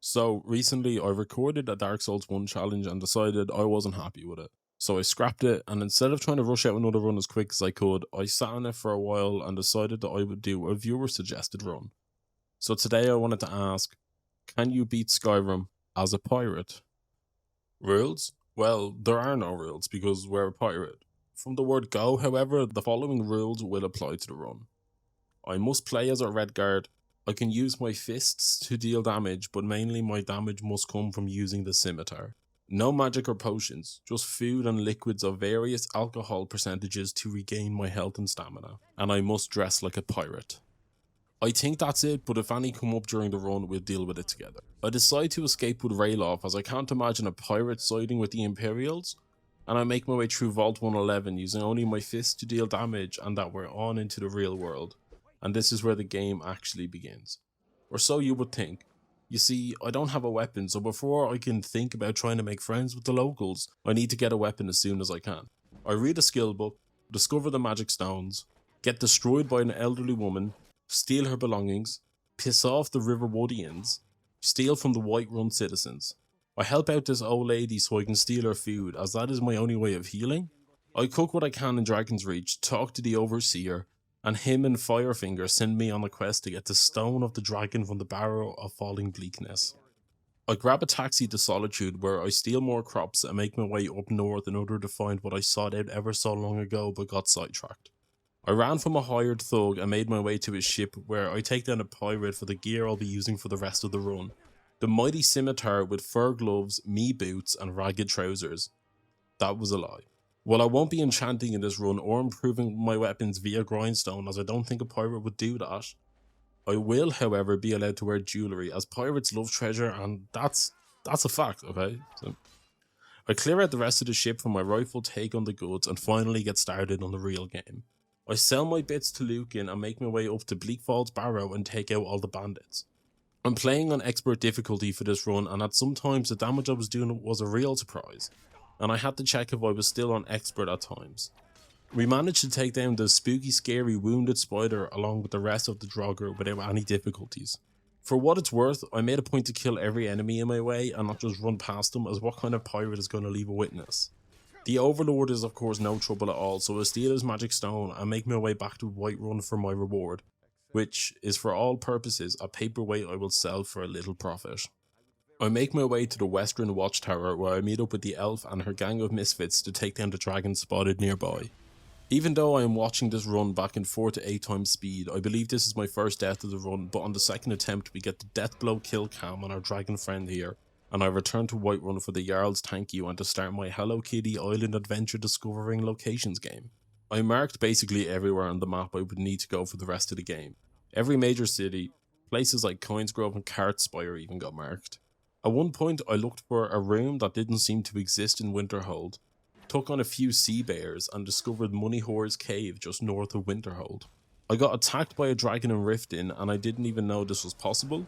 So recently I recorded a Dark Souls 1 challenge and decided I wasn't happy with it. So I scrapped it, and instead of trying to rush out another run as quick as I could, I sat on it for a while and decided that I would do a viewer suggested run. So today I wanted to ask, can you beat Skyrim as a pirate? Rules? Well, there are no rules because we're a pirate. From the word go, however, the following rules will apply to the run. I must play as a Redguard. I can use my fists to deal damage, but mainly my damage must come from using the Scimitar. No magic or potions, just food and liquids of various alcohol percentages to regain my health and stamina. And I must dress like a pirate. I think that's it, but if any come up during the run, we'll deal with it together. I decide to escape with Rayloff as I can't imagine a pirate siding with the Imperials, and I make my way through Vault 111 using only my fists to deal damage, and that we're on into the real world. And this is where the game actually begins. Or so you would think. You see, I don't have a weapon, so before I can think about trying to make friends with the locals, I need to get a weapon as soon as I can. I read a skill book, discover the magic stones, get destroyed by an elderly woman, steal her belongings, piss off the Riverwoodians, steal from the Whiterun citizens. I help out this old lady so I can steal her food, as that is my only way of healing. I cook what I can in Dragon's Reach, talk to the Overseer, and him and Firefinger send me on a quest to get the Stone of the Dragon from the Barrow of Falling Bleakness. I grab a taxi to Solitude where I steal more crops and make my way up north in order to find what I sought out ever so long ago but got sidetracked. I ran from a hired thug and made my way to his ship where I take down a pirate for the gear I'll be using for the rest of the run. The mighty Scimitar with fur gloves, me boots and ragged trousers. That was a lie. Well, I won't be enchanting in this run or improving my weapons via grindstone, as I don't think a pirate would do that. I will, however, be allowed to wear jewellery, as pirates love treasure, and that's a fact, okay? So, I clear out the rest of the ship for my rifle take on the goods and finally get started on the real game. I sell my bits to Lucan and make my way up to Bleak Falls Barrow and take out all the bandits. I'm playing on expert difficulty for this run, and at some times the damage I was doing was a real surprise, and I had to check if I was still on expert at times. We managed to take down the spooky scary wounded spider along with the rest of the Draugr without any difficulties. For what it's worth, I made a point to kill every enemy in my way and not just run past them, as what kind of pirate is going to leave a witness? The Overlord is of course no trouble at all, so I steal his magic stone and make my way back to Whiterun for my reward, which is for all purposes a paperweight I will sell for a little profit. I make my way to the Western Watchtower where I meet up with the elf and her gang of misfits to take down the dragon spotted nearby. Even though I am watching this run back in 4 to 8 times speed, I believe this is my first death of the run, but on the second attempt we get the death blow kill cam on our dragon friend here, and I return to Whiterun for the Jarl's thank you and to start my Hello Kitty Island Adventure Discovering Locations game. I marked basically everywhere on the map I would need to go for the rest of the game. Every major city, places like Coinsgrove and Cartspire even got marked. At one point I looked for a room that didn't seem to exist in Winterhold, took on a few sea bears and discovered Money Whore's Cave just north of Winterhold. I got attacked by a dragon in Riften and I didn't even know this was possible.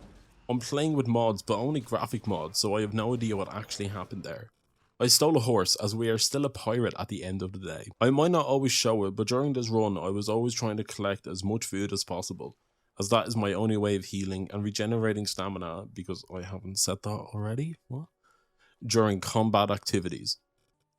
I'm playing with mods but only graphic mods, so I have no idea what actually happened there. I stole a horse as we are still a pirate at the end of the day. I might not always show it, but during this run I was always trying to collect as much food as possible, as that is my only way of healing and regenerating stamina, because I haven't said that already, what? During combat activities.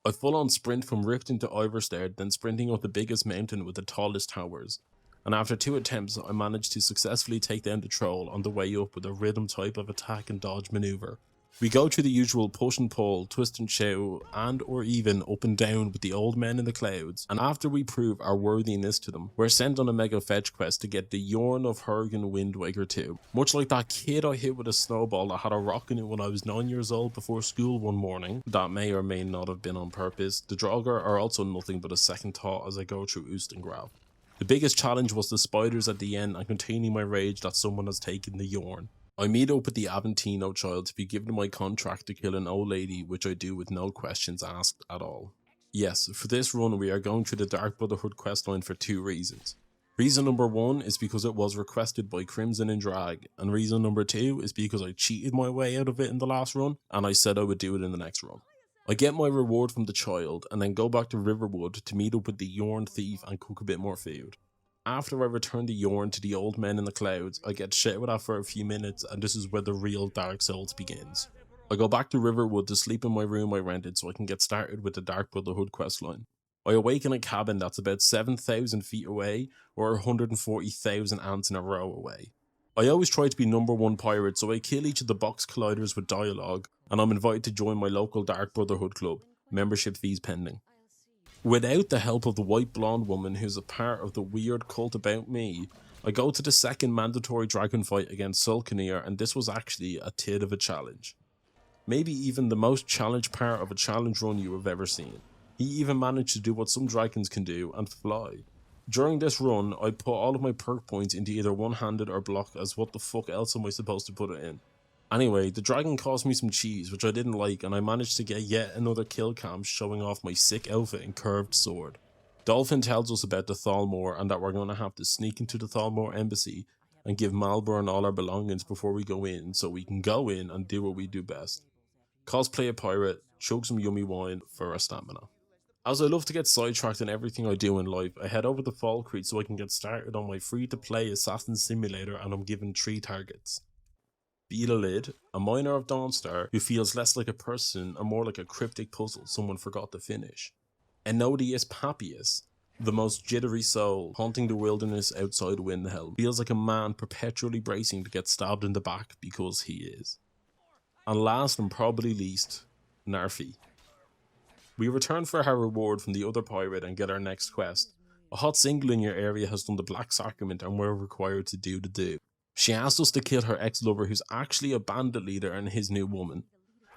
I full on sprint from Riften to Iverstead, then sprinting up the biggest mountain with the tallest towers, and after 2 attempts I managed to successfully take down the troll on the way up with a rhythm type of attack and dodge maneuver. We go through the usual push and pull, twist and shout, and or even up and down with the old men in the clouds, and after we prove our worthiness to them, we're sent on a mega fetch quest to get the Yorn of Hurgen Wind Waker 2. Much like that kid I hit with a snowball that had a rock in it when I was 9 years old before school one morning, that may or may not have been on purpose, the Draugr are also nothing but a second thought as I go through Ustengrav. The biggest challenge was the spiders at the end and containing my rage that someone has taken the Yorn. I meet up with the Aventino child to be given my contract to kill an old lady, which I do with no questions asked at all. Yes, for this run we are going through the Dark Brotherhood questline for 2 reasons. Reason number 1 is because it was requested by Crimson and Drag, and reason number 2 is because I cheated my way out of it in the last run, and I said I would do it in the next run. I get my reward from the child, and then go back to Riverwood to meet up with the Yorn Thief and cook a bit more food. After I return the yarn to the old men in the clouds, I get shouted at for a few minutes, and this is where the real Dark Souls begins. I go back to Riverwood to sleep in my room I rented so I can get started with the Dark Brotherhood questline. I awake in a cabin that's about 7,000 feet away, or 140,000 ants in a row away. I always try to be number one pirate, so I kill each of the box colliders with dialogue, and I'm invited to join my local Dark Brotherhood club, membership fees pending. Without the help of the white blonde woman who's a part of the weird cult about me, I go to the second mandatory dragon fight against Sulcanir, and this was actually a tit of a challenge. Maybe even the most challenged part of a challenge run you have ever seen. He even managed to do what some dragons can do and fly. During this run, I put all of my perk points into either one-handed or block, as what the fuck else am I supposed to put it in? Anyway, the dragon cost me some cheese, which I didn't like, and I managed to get yet another kill cam showing off my sick outfit and curved sword. Dolphin tells us about the Thalmor and that we're going to have to sneak into the Thalmor embassy and give Malborn all our belongings before we go in, so we can go in and do what we do best. Cosplay a pirate, chug some yummy wine for our stamina. As I love to get sidetracked in everything I do in life, I head over to Falkreath so I can get started on my free-to-play Assassin Simulator, and I'm given 3 targets. Beelalid, a miner of Dawnstar who feels less like a person and more like a cryptic puzzle someone forgot to finish. Enodius Papias, the most jittery soul haunting the wilderness outside Windhelm, feels like a man perpetually bracing to get stabbed in the back because he is. And last and probably least, Narfi. We return for our reward from the other pirate and get our next quest. A hot single in your area has done the Black Sacrament and we're required to do the do. She asked us to kill her ex-lover who's actually a bandit leader and his new woman.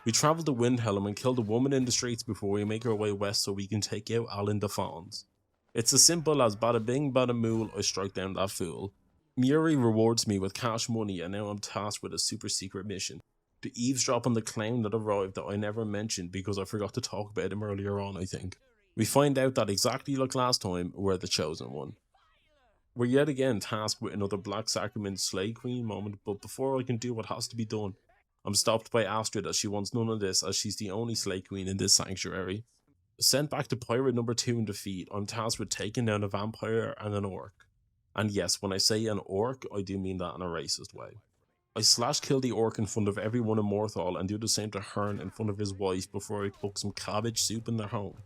We travel to Windhelm and kill the woman in the streets before we make our way west so we can take out Alan the Fawns. It's as simple as bada bing bada mool, I strike down that fool. Muri rewards me with cash money and now I'm tasked with a super secret mission. To eavesdrop on the clown that arrived that I never mentioned because I forgot to talk about him earlier on, I think. We find out that exactly like last time, we're the chosen one. We're yet again tasked with another Black Sacrament Slay Queen moment, but before I can do what has to be done, I'm stopped by Astrid as she wants none of this as she's the only Slay Queen in this sanctuary. Sent back to Pirate number 2 in defeat, I'm tasked with taking down a vampire and an orc. And yes, when I say an orc, I do mean that in a racist way. I slash kill the orc in front of everyone in Morthal and do the same to Hearn in front of his wife before I cook some cabbage soup in their home.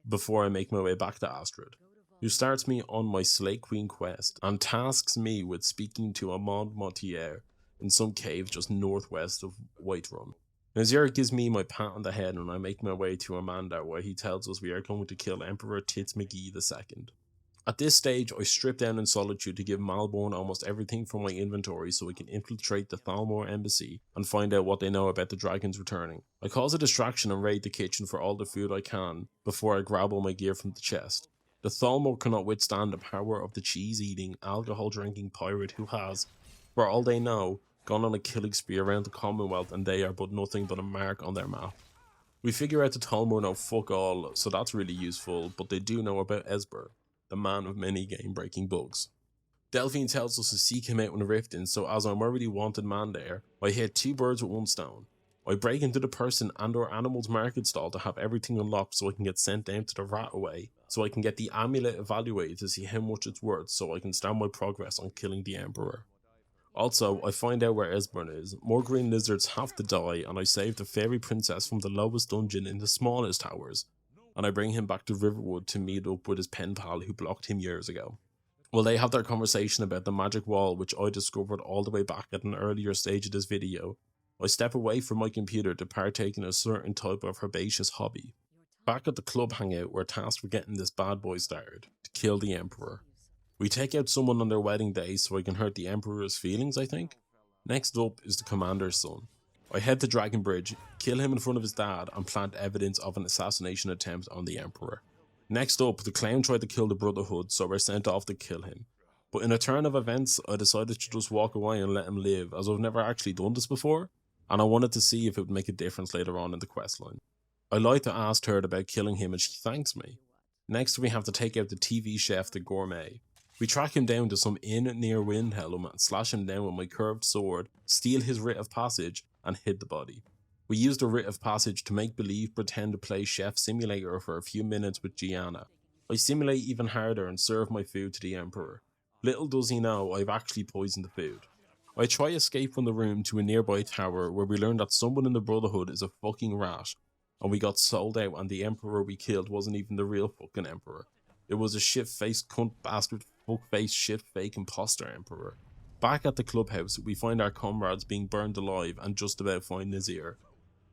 Before I make my way back to Astrid, who starts me on my Slay Queen quest and tasks me with speaking to Amand Motier in some cave just northwest of Whiterun. Nazir gives me my pat on the head and I make my way to Amanda where he tells us we are going to kill Emperor Tits McGee II. At this stage, I strip down in solitude to give Malborn almost everything from my inventory so we can infiltrate the Thalmor embassy and find out what they know about the dragons returning. I cause a distraction and raid the kitchen for all the food I can before I grab all my gear from the chest. The Thalmor cannot withstand the power of the cheese-eating, alcohol-drinking pirate who has, for all they know, gone on a killing spree around the Commonwealth and they are but nothing but a mark on their map. We figure out the Thalmor know fuck all, so that's really useful, but they do know about Esber, the man of many game-breaking bugs. Delphine tells us to seek him out in Riften, so as I'm already wanted man there, I hit 2 birds with 1 stone. I break into the person and or animal's market stall to have everything unlocked so I can get sent down to the Rataway, so I can get the amulet evaluated to see how much it's worth so I can start my progress on killing the Emperor. Also, I find out where Esbern is, more green lizards have to die, and I save the fairy princess from the lowest dungeon in the smallest towers, and I bring him back to Riverwood to meet up with his pen pal who blocked him years ago. Well, they have their conversation about the magic wall which I discovered all the way back at an earlier stage of this video. I step away from my computer to partake in a certain type of herbaceous hobby. Back at the club hangout, we're tasked with getting this bad boy started, to kill the Emperor. We take out someone on their wedding day so I can hurt the Emperor's feelings, I think. Next up is the Commander's son. I head to Dragonbridge, kill him in front of his dad and plant evidence of an assassination attempt on the Emperor. Next up, the clown tried to kill the Brotherhood, so we're sent off to kill him. But in a turn of events, I decided to just walk away and let him live, as I've never actually done this before, and I wanted to see if it would make a difference later on in the questline. I lied to Astrid about killing him and she thanks me. Next we have to take out the TV chef, the Gourmet. We track him down to some inn near Windhelm and slash him down with my curved sword, steal his writ of passage, and hid the body. We use the writ of passage to make believe pretend to play Chef Simulator for a few minutes with Gianna. I simulate even harder and serve my food to the Emperor. Little does he know I've actually poisoned the food. I try escape from the room to a nearby tower where we learn that someone in the Brotherhood is a fucking rat, and we got sold out and the emperor we killed wasn't even the real fucking emperor. It was a shit-faced cunt bastard fuck-faced shit-fake imposter emperor. Back at the clubhouse, we find our comrades being burned alive and just about find his ear.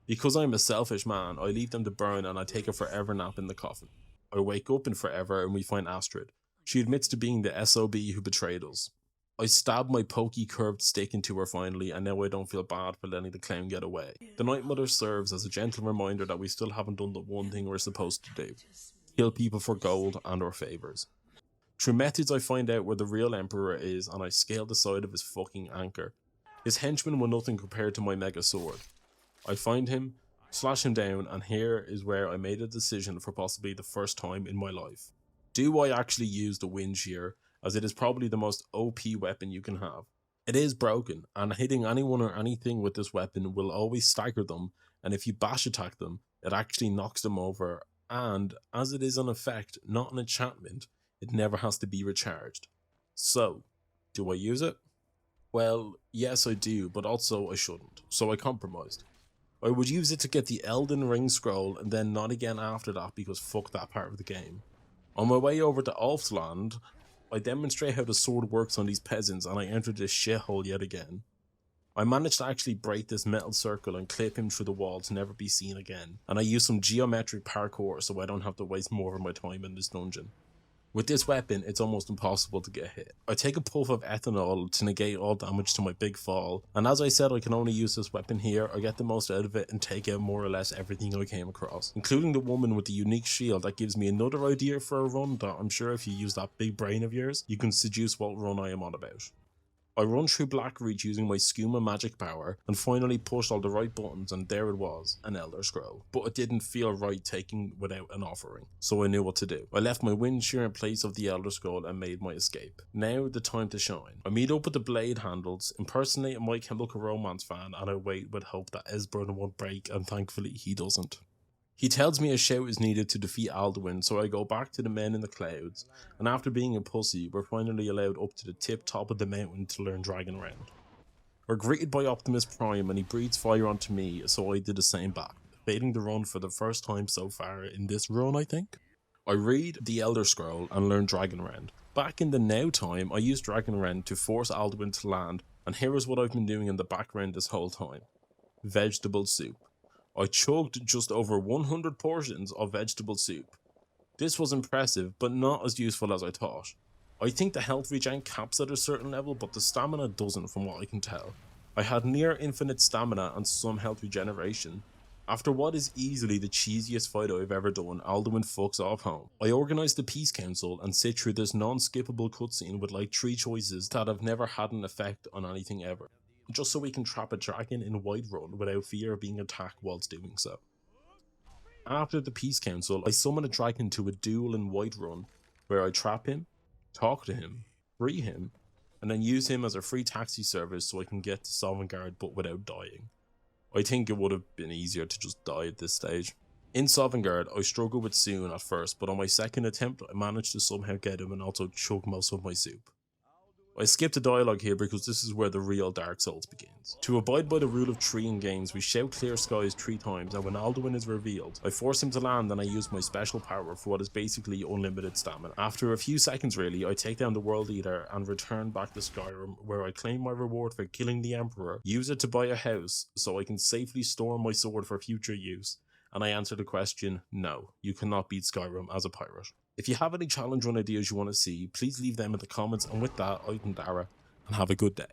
Because I'm a selfish man, I leave them to burn and I take a forever nap in the coffin. I wake up in forever and we find Astrid. She admits to being the SOB who betrayed us. I stab my pokey curved stick into her finally, and now I don't feel bad for letting the clown get away. The Night Mother serves as a gentle reminder that we still haven't done the one thing we're supposed to do: kill people for gold and or favours. Through methods I find out where the real emperor is, and I scale the side of his fucking anchor. His henchmen were nothing compared to my mega sword. I find him, slash him down, and here is where I made a decision for possibly the first time in my life. Do I actually use the wind shear, as it is probably the most OP weapon you can have? It is broken, and hitting anyone or anything with this weapon will always stagger them, and if you bash attack them, it actually knocks them over, and as it is an effect, not an enchantment, it never has to be recharged. So, do I use it? Well, yes I do, but also I shouldn't, so I compromised. I would use it to get the Elden Ring scroll and then not again after that because fuck that part of the game. On my way over to Ulfsland, I demonstrate how the sword works on these peasants and I enter this shithole yet again. I managed to actually break this metal circle and clip him through the wall to never be seen again, and I use some geometric parkour so I don't have to waste more of my time in this dungeon. With this weapon, it's almost impossible to get hit. I take a puff of ethanol to negate all damage to my big fall, and as I said I can only use this weapon here, I get the most out of it and take out more or less everything I came across, including the woman with the unique shield that gives me another idea for a run that I'm sure if you use that big brain of yours, you can seduce what run I am on about. I run through Blackreach using my Skooma magic power and finally pushed all the right buttons, and there it was, an Elder Scroll. But it didn't feel right taking without an offering, so I knew what to do. I left my wind shear in place of the Elder Scroll and made my escape. Now the time to shine. I meet up with the blade handles, impersonate a My Chemical Romance fan, and I wait with hope that Esbern won't break, and thankfully he doesn't. He tells me a shout is needed to defeat Alduin, so I go back to the men in the clouds, and after being a pussy, we're finally allowed up to the tip top of the mountain to learn Dragonrend. We're greeted by Optimus Prime and he breathes fire onto me, so I did the same back, failing the run for the first time so far in this run I think. I read the Elder Scroll and learn Dragonrend. Back in the now time, I used Dragonrend to force Alduin to land, and here is what I've been doing in the background this whole time. Vegetable soup. I chugged just over 100 portions of vegetable soup. This was impressive, but not as useful as I thought. I think the health regen caps at a certain level, but the stamina doesn't from what I can tell. I had near infinite stamina and some health regeneration. After what is easily the cheesiest fight I've ever done, Alduin fucks off home. I organise the Peace Council and sit through this non-skippable cutscene with like 3 choices that have never had an effect on anything ever, just so we can trap a dragon in Whiterun without fear of being attacked whilst doing so. After the Peace Council, I summon a dragon to a duel in Whiterun, where I trap him, talk to him, free him, and then use him as a free taxi service so I can get to Sovngarde but without dying. I think it would have been easier to just die at this stage. In Sovngarde, I struggled with Soon at first, but on my second attempt I managed to somehow get him and also chug most of my soup. I skipped the dialogue here because this is where the real Dark Souls begins. To abide by the rule of 3 in games, we shout clear skies 3 times, and when Alduin is revealed, I force him to land and I use my special power for what is basically unlimited stamina. After a few seconds really, I take down the World Eater and return back to Skyrim, where I claim my reward for killing the Emperor, use it to buy a house so I can safely store my sword for future use, and I answer the question, no, you cannot beat Skyrim as a pirate. If you have any challenge run ideas you want to see, please leave them in the comments, and with that, I've been Dara, and have a good day.